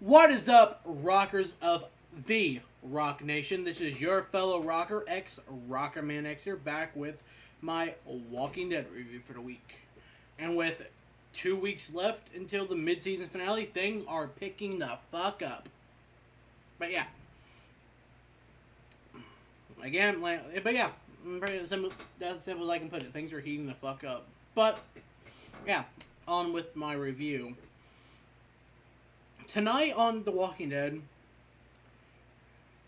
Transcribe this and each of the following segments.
What is up, rockers of the Rock Nation? This is your fellow rocker, Rockerman X here, back with my Walking Dead review for the week. And with 2 weeks left until the mid-season finale, things are picking the fuck up. But yeah. Again, but yeah, that's simple as I can put it. Things are heating the fuck up. But, yeah, on with my review. Tonight on The Walking Dead,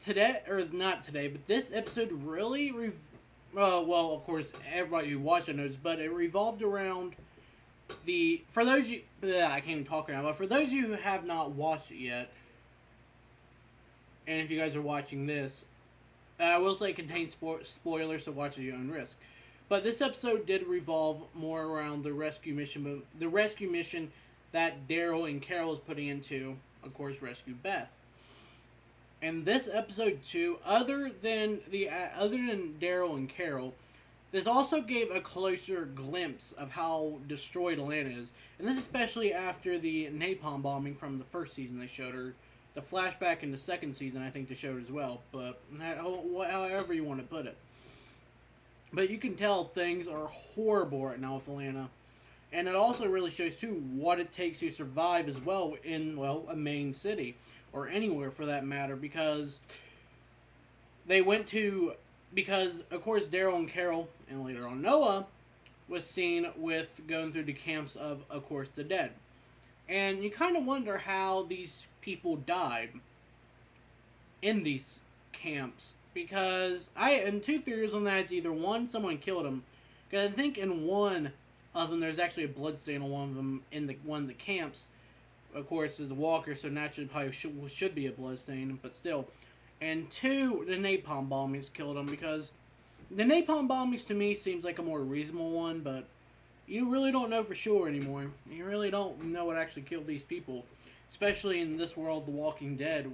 today, or not today, but this episode really, well, of course, everybody who watched it knows, but it revolved around for those you, I can't even talk right now, but for those of you who have not watched it yet, and if you guys are watching this, I will say it contains spoilers, so watch at your own risk. But this episode did revolve more around the rescue mission, but the rescue mission that Daryl and Carol is putting into, of course, rescue Beth. And this episode too, other than Daryl and Carol, this also gave a closer glimpse of how destroyed Atlanta is, and this especially after the napalm bombing from the first season they showed, or the flashback in the second season I think they showed as well. But however you want to put it, but you can tell things are horrible right now with Atlanta. And it also really shows, too, what it takes to survive as well in, well, a main city. Or anywhere, for that matter. Because of course, Daryl and Carol, and later on Noah, was seen with going through the camps of course, the dead. And you kind of wonder how these people died in these camps. Because and two theories on that, it's either one, someone killed them. Because I think in one of them, there's actually a bloodstain on one of them in one of the camps. Of course, is a walker, so naturally probably should be a bloodstain, but still. And two, the napalm bombings killed him, because the napalm bombings to me seems like a more reasonable one, but you really don't know for sure anymore. You really don't know what actually killed these people, especially in this world, The Walking Dead.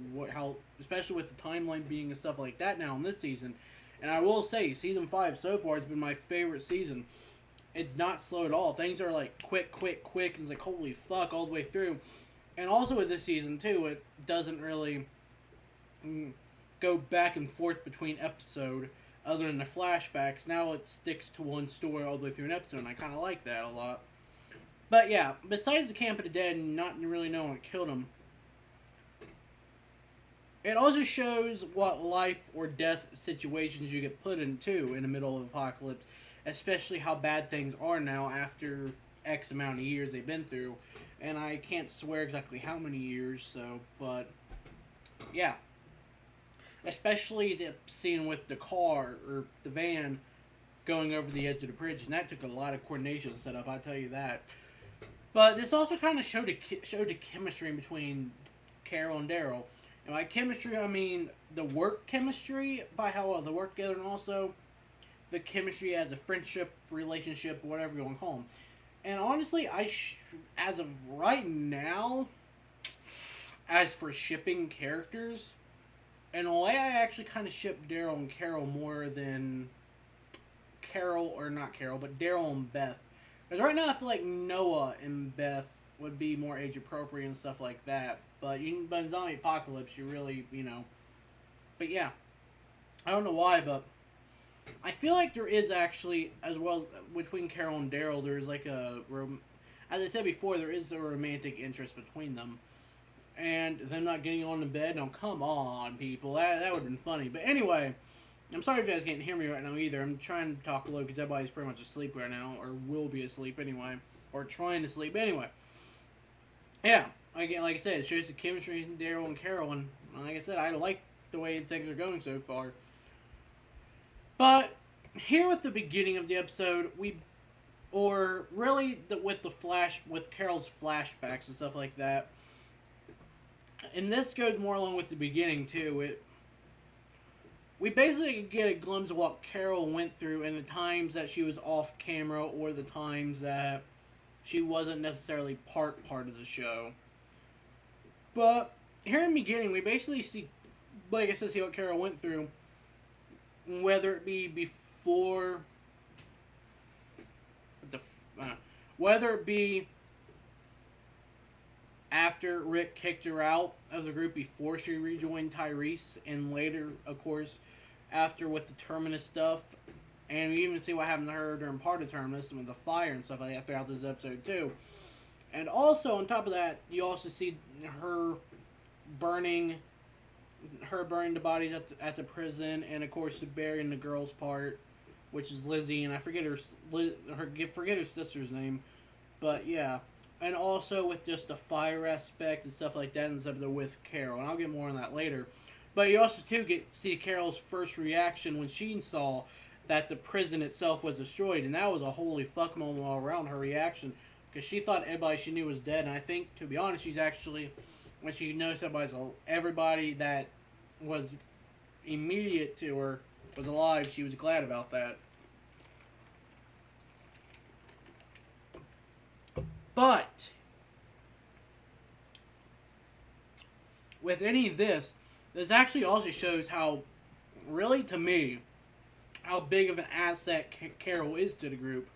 Especially with the timeline being and stuff like that now in this season. And I will say, season 5 so far has been my favorite season. It's not slow at all. Things are like quick, and it's like holy fuck all the way through. And also with this season too, it doesn't really go back and forth between episode other than the flashbacks. Now it sticks to one story all the way through an episode, and I kind of like that a lot. But yeah, besides the Camp of the Dead and not really knowing what killed them, it also shows what life or death situations you get put into in the middle of the apocalypse. Especially how bad things are now after X amount of years they've been through. And I can't swear exactly how many years, so, but, yeah. Especially the scene with the car, or the van, going over the edge of the bridge, and that took a lot of coordination to set up, I'll tell you that. But this also kind of showed the chemistry between Carol and Daryl. And by chemistry, I mean the work chemistry, by how well they work together, and also the chemistry as a friendship, relationship, whatever you want to call them. And honestly, as of right now, as for shipping characters, in a way I actually kind of ship Daryl and Carol more than Daryl and Beth. Because right now I feel like Noah and Beth would be more age appropriate and stuff like that. But in Zombie Apocalypse, you really, But yeah, I don't know why, but I feel like there is actually, as well as between Carol and Daryl, there's like as I said before, there is a romantic interest between them. And them not getting on the bed, no, come on, people, that would have been funny. But anyway, I'm sorry if you guys can't hear me right now either. I'm trying to talk low because everybody's pretty much asleep right now, or will be asleep anyway, or trying to sleep anyway. Yeah, again, like I said, it shows the chemistry in Daryl and Carol, and like I said, I like the way things are going so far. But here with the beginning of the episode, with Carol's flashbacks and stuff like that, and this goes more along with the beginning too. We basically get a glimpse of what Carol went through in the times that she was off camera, or the times that she wasn't necessarily part of the show. But here in the beginning, we basically see, like I said, see what Carol went through. Whether it be before, whether it be after Rick kicked her out of the group before she rejoined Tyrese, and later, of course, after with the Terminus stuff. And we even see what happened to her during part of Terminus and with the fire and stuff like that throughout this episode, too. And also, on top of that, you also see her burning the bodies at the prison, and of course, burying the girl's part, which is Lizzie, and I forget her sister's name, but yeah. And also with just the fire aspect and stuff like that in this episode with Carol, and I'll get more on that later. But you also too get to see Carol's first reaction when she saw that the prison itself was destroyed, and that was a holy fuck moment all around, her reaction, because she thought everybody she knew was dead, and I think, to be honest, she's actually, when she noticed everybody that was immediate to her was alive, she was glad about that. But with any of this actually also shows how, really to me, how big of an asset Carol is to the group.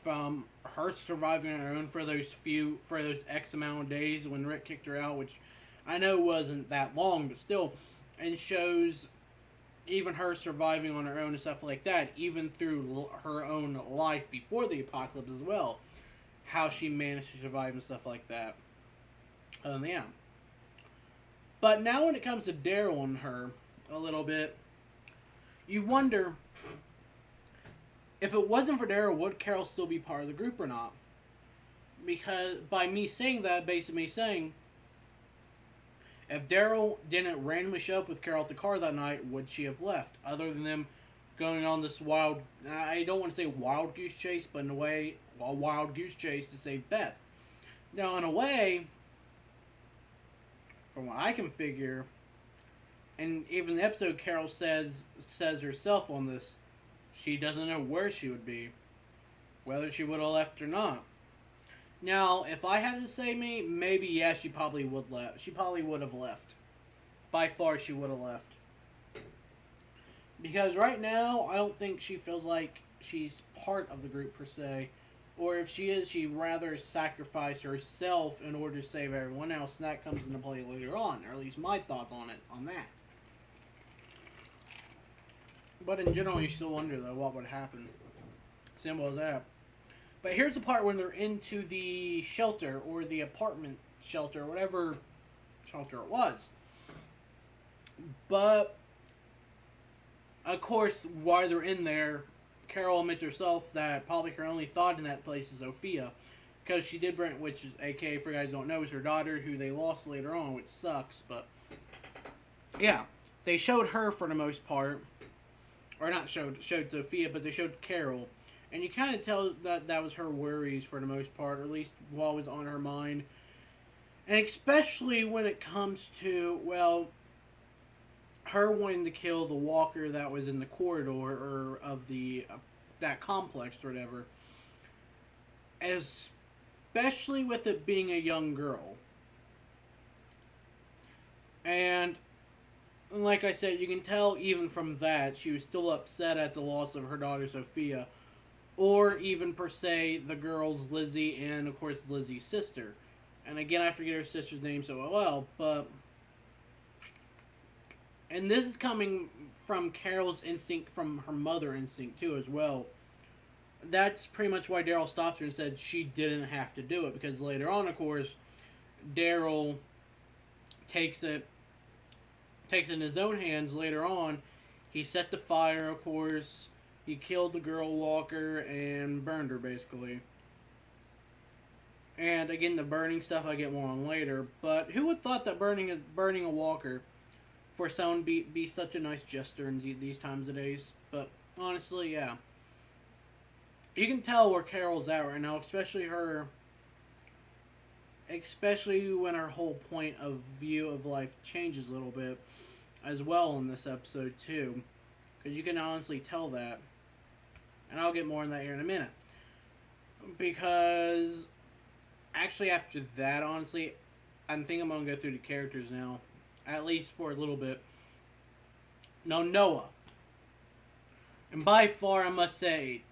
From her surviving on her own for those X amount of days when Rick kicked her out, which I know wasn't that long, but still, and shows even her surviving on her own and stuff like that, even through her own life before the apocalypse as well, how she managed to survive and stuff like that. Yeah. But now when it comes to Daryl and her, a little bit, you wonder, if it wasn't for Daryl, would Carol still be part of the group or not? Because by me saying that, basically me saying, if Daryl didn't randomly show up with Carol at the car that night, would she have left? Other than them going on this wild, I don't want to say wild goose chase, but in a way, a wild goose chase to save Beth. Now, in a way, from what I can figure, and even the episode Carol says herself on this, she doesn't know where she would be, whether she would have left or not. Now, if I had to say maybe yeah, she probably would left. She probably would have left. By far, she would have left. Because right now, I don't think she feels like she's part of the group per se. Or if she is, she'd rather sacrifice herself in order to save everyone else. And that comes into play later on. Or at least my thoughts on that. But in general, you still wonder, though, what would happen. Simple as that. But here's the part when they're into the shelter, or the apartment shelter, or whatever shelter it was. But, of course, while they're in there, Carol admits herself that probably her only thought in that place is Sophia. Because she did bring, which is, aka, for you guys who don't know, is her daughter, who they lost later on, which sucks, but... yeah, they showed her for the most part. Or not showed Sophia, but they showed Carol. And you kind of tell that was her worries for the most part, or at least what was on her mind. And especially when it comes to, well, her wanting to kill the walker that was in the corridor, or of the that complex or whatever. Especially with it being a young girl. And like I said, you can tell even from that, she was still upset at the loss of her daughter Sophia. Or even, per se, the girls Lizzie and, of course, Lizzie's sister. And again, I forget her sister's name so well, but... and this is coming from Carol's instinct, from her mother instinct, too, as well. That's pretty much why Daryl stopped her and said she didn't have to do it. Because later on, of course, Daryl takes it in his own hands later on. He set the fire, of course. He killed the girl walker and burned her, basically. And again, the burning stuff I get more on later. But who would thought that burning a walker for someone be such a nice gesture in these times of days? But honestly, yeah. You can tell where Carol's at right now, especially when her whole point of view of life changes a little bit as well in this episode too. Because you can honestly tell that. And I'll get more on that here in a minute. Because actually after that, honestly, I think I'm going to go through the characters now. At least for a little bit. Now, Noah. And by far, I must say,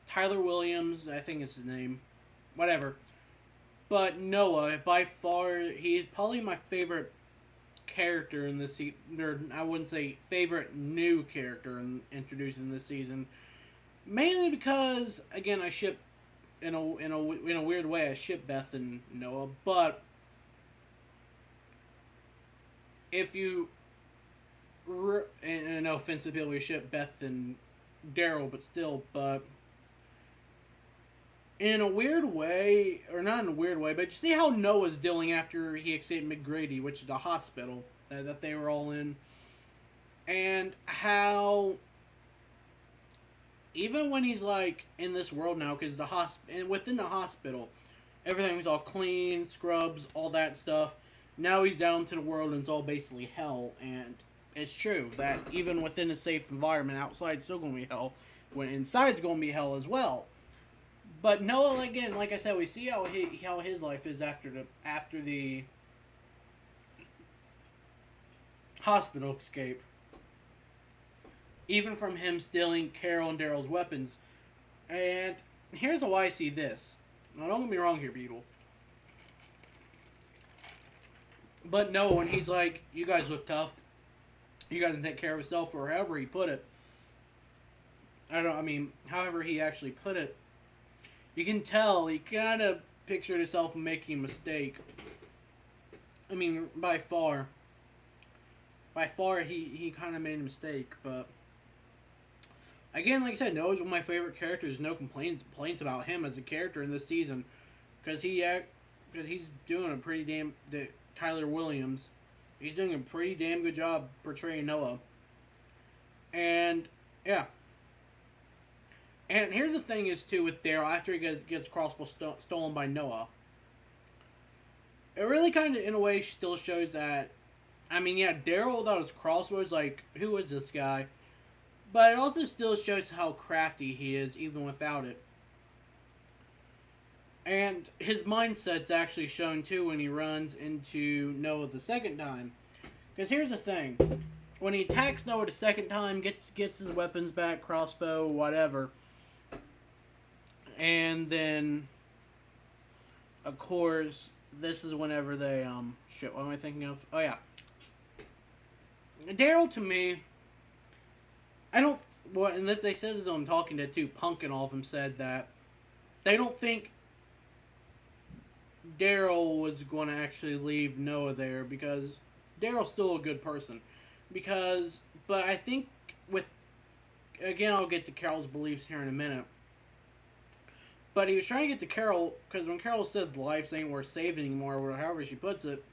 Tyler Williams, I think it's his name. Whatever. But Noah, by far, he's probably my favorite character in this season. Or I wouldn't say favorite new character introduced in this season. Mainly because, again, I ship in a weird way, I ship Beth and Noah. But if you, and no offense to people who ship Beth and Daryl, but still, but in a weird way, or not in a weird way, but you see how Noah's dealing after he escaped McGrady, which is the hospital that they were all in, and how even when he's like in this world now, because and within the hospital, everything's all clean, scrubs, all that stuff. Now he's down to the world and it's all basically hell, and it's true that even within a safe environment, outside's still gonna be hell. When inside's gonna be hell as well. But Noah, again, like I said, we see how his life is after the hospital escape. Even from him stealing Carol and Daryl's weapons. And here's how I see this. Now, don't get me wrong here, people. But no, when he's like, you guys look tough. You got to take care of yourself, or however he put it. However he actually put it. You can tell he kind of pictured himself making a mistake. I mean, by far, he kind of made a mistake, but again, like I said, Noah's one of my favorite characters. No complaints about him as a character in this season, because he's doing a pretty damn Tyler Williams. He's doing a pretty damn good job portraying Noah. And yeah. And here's the thing is too with Daryl after he gets crossbow stolen by Noah. It really kind of in a way still shows that. I mean, yeah, Daryl without his crossbow is like, who is this guy? But it also still shows how crafty he is, even without it. And his mindset's actually shown, too, when he runs into Noah the second time. Because here's the thing. When he attacks Noah the second time, gets his weapons back, crossbow, whatever. And then, of course, this is whenever they, shit, what am I thinking of? Oh, yeah. Daryl, to me, and this, they said this on Talking Dead too, Punk and all of them said that they don't think Daryl was going to actually leave Noah there because Daryl's still a good person. But I think again, I'll get to Carol's beliefs here in a minute. But he was trying to get to Carol, because when Carol says life ain't worth saving anymore, or however she puts it,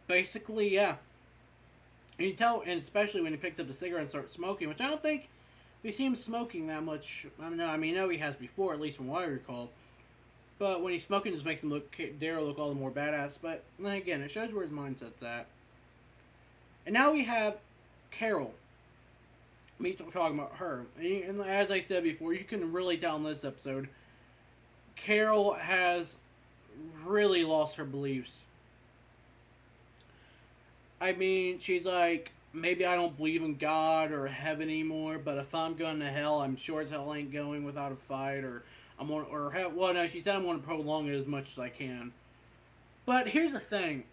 basically, yeah. And you tell, and especially when he picks up a cigarette and starts smoking, which I don't think we see him smoking that much. I know he has before, at least from what I recall. But when he's smoking, it just makes Daryl look all the more badass. But then again, it shows where his mindset's at. And now we have Carol. Me talking about her. And as I said before, you can really tell in this episode, Carol has really lost her beliefs. I mean, she's like, maybe I don't believe in God or heaven anymore, but if I'm going to hell, I'm sure as hell ain't going without a fight, she said I'm going to prolong it as much as I can. But here's the thing.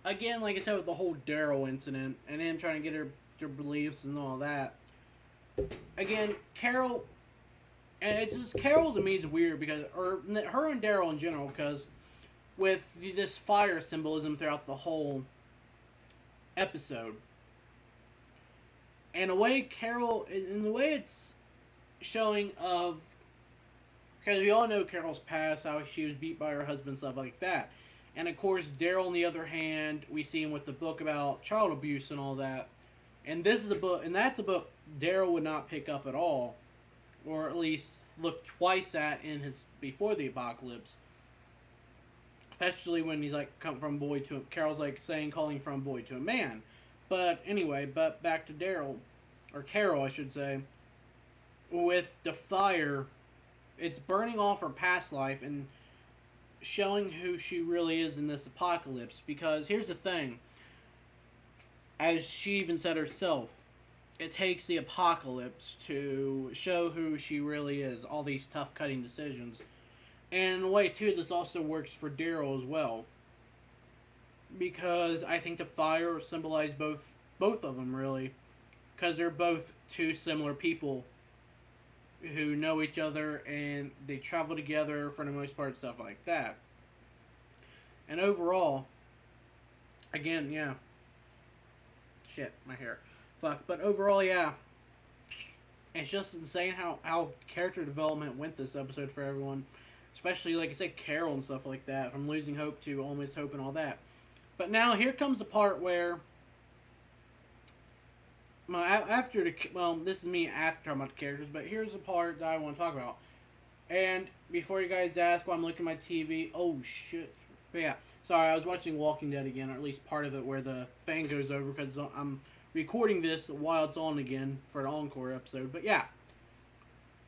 Again, like I said with the whole Daryl incident, and him trying to get her beliefs and all that. Again, Carol, and it's just, Carol to me is weird because, or her and Daryl in general, because with this fire symbolism throughout the whole episode. And the way it's showing of, because we all know Carol's past, how she was beat by her husband, stuff like that. And of course, Daryl, on the other hand, we see him with the book about child abuse and all that. And this is a book, and that's a book Daryl would not pick up at all, or at least look twice at before the apocalypse. Especially when he's like, come from boy to Carol's like calling from boy to a man. But anyway, back to Daryl, or Carol, I should say. With the fire, it's burning off her past life and showing who she really is in this apocalypse. Because here's the thing. As she even said herself, it takes the apocalypse to show who she really is. All these tough cutting decisions. And in a way, too, this also works for Daryl as well. Because I think the fire symbolized both of them, really. Because they're both two similar people who know each other and they travel together for the most part, stuff like that. And overall, again, yeah. Shit, my hair. Fuck. But overall, yeah. It's just insane how character development went this episode for everyone. Especially, like I said, Carol and stuff like that. From losing hope to almost hope and all that. But now, here comes the part where... this is me after talking about the characters, but here's the part that I want to talk about. And before you guys ask why I'm looking at my TV... Oh, shit. But yeah. Sorry, I was watching Walking Dead again, or at least part of it, where the fan goes over, because I'm recording this while it's on again for an encore episode. But yeah.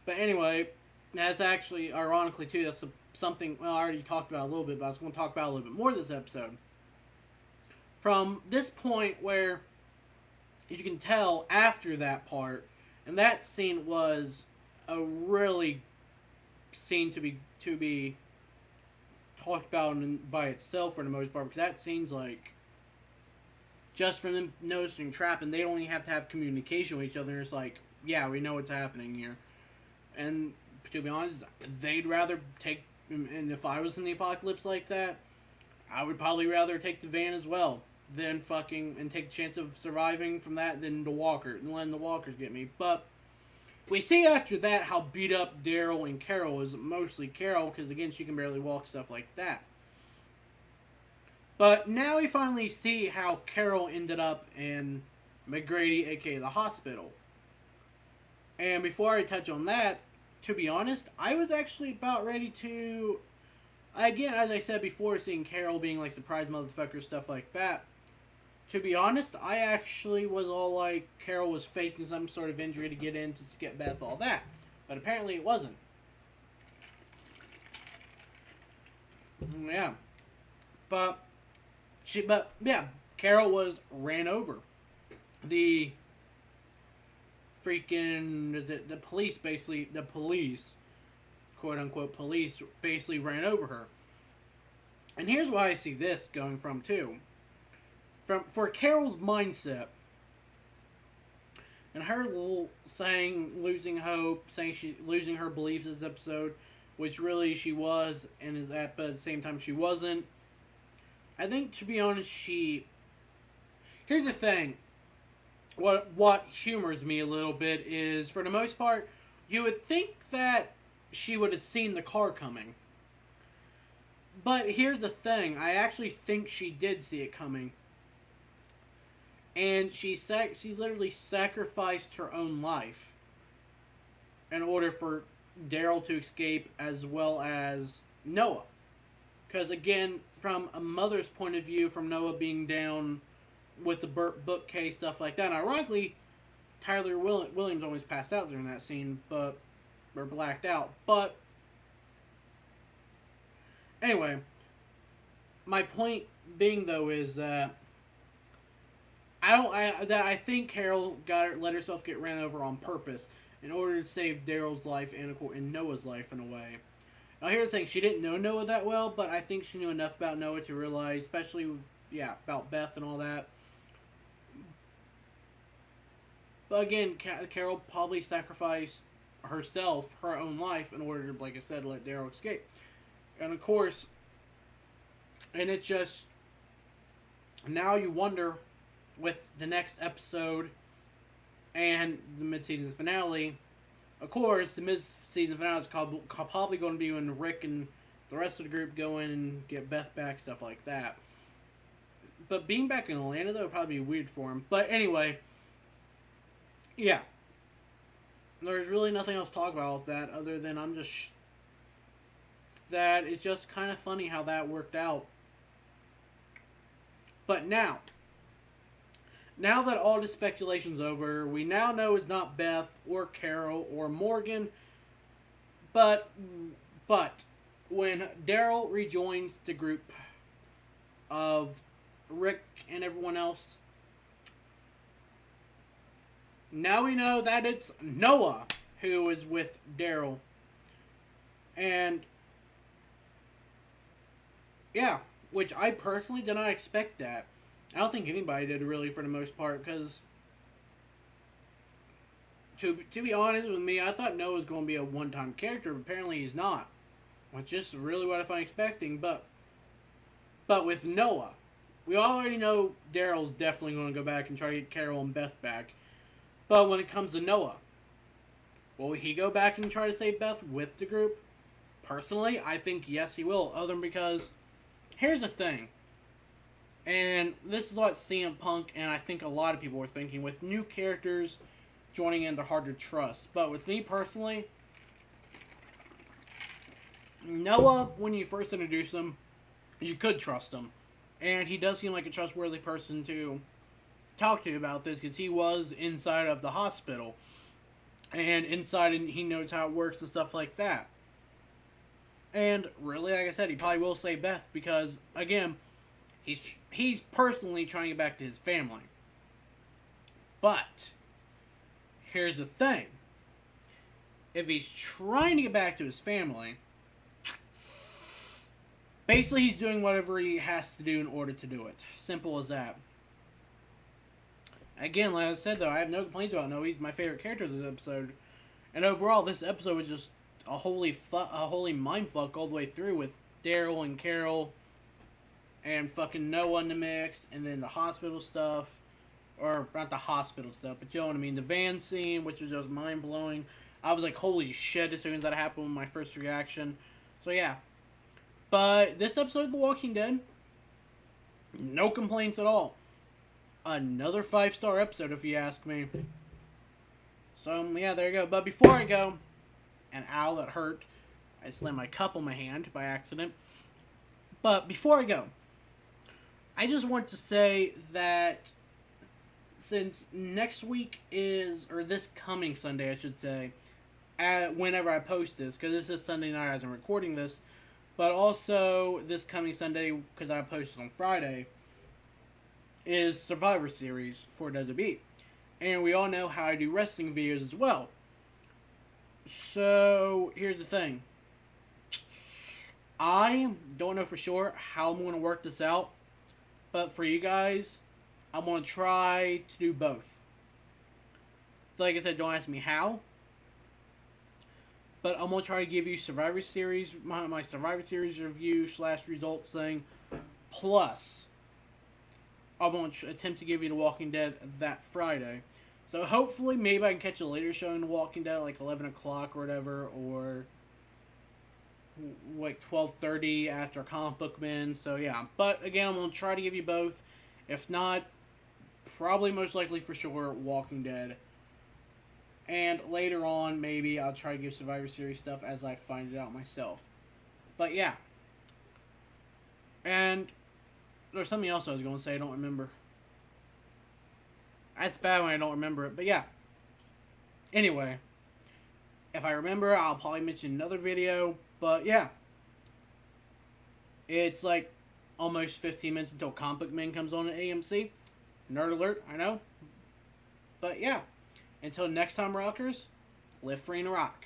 But anyway, that's actually, ironically too, that's something, well, I already talked about a little bit, but I was going to talk about a little bit more this episode. From this point where, as you can tell, after that part, and that scene was a really scene to be talked about by itself for the most part, because that scene's like, just from them noticing trap, and they don't even have to have communication with each other, and it's like, yeah, we know what's happening here. And to be honest, they'd rather take, and if I was in the apocalypse like that, I would probably rather take the van as well than fucking, and take the chance of surviving from that than the walker, and letting the walkers get me. But we see after that how beat up Daryl and Carol is, mostly Carol, because again, she can barely walk, stuff like that. But now we finally see how Carol ended up in McGrady, aka the hospital. And before I touch on that, to be honest, I was actually about ready to... Again, as I said before, seeing Carol being like surprise motherfucker, stuff like that. To be honest, I actually was all like, Carol was faking some sort of injury to get in to skip Beth, all that. But apparently it wasn't. Yeah. But yeah, Carol was ran over. The freaking, the police basically, quote unquote police, basically ran over her. And here's why I see this going from too. For Carol's mindset, and her little saying losing hope, saying she losing her beliefs this episode, which really she was, and is at, but at the same time she wasn't. I think, to be honest, here's the thing. What humors me a little bit is, for the most part, you would think that she would have seen the car coming. But here's the thing. I actually think she did see it coming. And she literally sacrificed her own life in order for Daryl to escape, as well as Noah. Because again, from a mother's point of view, from Noah being down with the bookcase, stuff like that. And ironically, Tyler Williams almost passed out during that scene, or blacked out. But anyway, my point being though is that I think Carol let herself get ran over on purpose in order to save Daryl's life and Noah's life in a way. Now here's the thing, she didn't know Noah that well, but I think she knew enough about Noah to realize, especially, about Beth and all that. But again, Carol probably sacrificed herself, her own life, in order to, like I said, let Daryl escape. And of course, and it's just, now you wonder, with the next episode and the mid-season finale, of course, the mid-season finale is probably going to be when Rick and the rest of the group go in and get Beth back, stuff like that. But being back in Atlanta, though, would probably be weird for him. But anyway, yeah. There's really nothing else to talk about with that, other than that it's just kind of funny how that worked out. But now that all the speculation's over, we now know it's not Beth or Carol or Morgan, but when Daryl rejoins the group of Rick and everyone else, now we know that it's Noah who is with Daryl. And Yeah, which I personally did not expect that. I don't think anybody did really for the most part because to be honest with me, I thought Noah was going to be a one time character, but apparently he's not, which is really what I find expecting. But with Noah, we already know Daryl's definitely going to go back and try to get Carol and Beth back. But when it comes to Noah, will he go back and try to save Beth with the group? Personally, I think yes, he will. Other than because here's the thing, and this is what CM Punk and I think a lot of people were thinking with new characters joining in, they're hard to trust. But with me personally, Noah, when you first introduce him, you could trust him. And he does seem like a trustworthy person to talk to about this because he was inside of the hospital. And inside, and he knows how it works and stuff like that. And really, like I said, he probably will save Beth because, again, he's personally trying to get back to his family. But here's the thing. If he's trying to get back to his family, basically he's doing whatever he has to do in order to do it. Simple as that. Again, like I said, though, I have no complaints about Noah. He's my favorite character of this episode. And overall, this episode was just a holy mindfuck all the way through with Daryl and Carol and fucking Noah in the mix, and then the hospital stuff. Or, not the hospital stuff, but you know what I mean. The van scene, which was just mind-blowing. I was like, holy shit, as soon as that happened with my first reaction. So, yeah. But this episode of The Walking Dead, no complaints at all. Another 5-star episode, if you ask me. So, yeah, there you go. But before I go, and ow, that hurt. I slammed my cup on my hand by accident. But before I go, I just want to say that since next week is, or this coming Sunday, I should say, whenever I post this, because this is Sunday night as I'm recording this, but also this coming Sunday, because I posted on Friday, is Survivor Series for WWE. And we all know how I do wrestling videos as well. So, here's the thing. I don't know for sure how I'm going to work this out, but for you guys, I'm going to try to do both. Like I said, don't ask me how, but I'm going to try to give you Survivor Series, my Survivor Series review / results thing, plus I'm going to attempt to give you The Walking Dead that Friday. So hopefully, maybe I can catch a later show in The Walking Dead at like 11 o'clock or whatever, or like 12:30 after Comic Book Men. So yeah, but again, I'm going to try to give you both. If not, probably most likely for sure Walking Dead. And later on, maybe I'll try to give Survivor Series stuff as I find it out myself. But yeah. And there's something else I was going to say, I don't remember. That's bad when I don't remember it, but yeah. Anyway, if I remember, I'll probably mention another video, but yeah. It's like almost 15 minutes until Comic Book Men comes on at AMC. Nerd alert, I know. But yeah, until next time, rockers, live free and rock.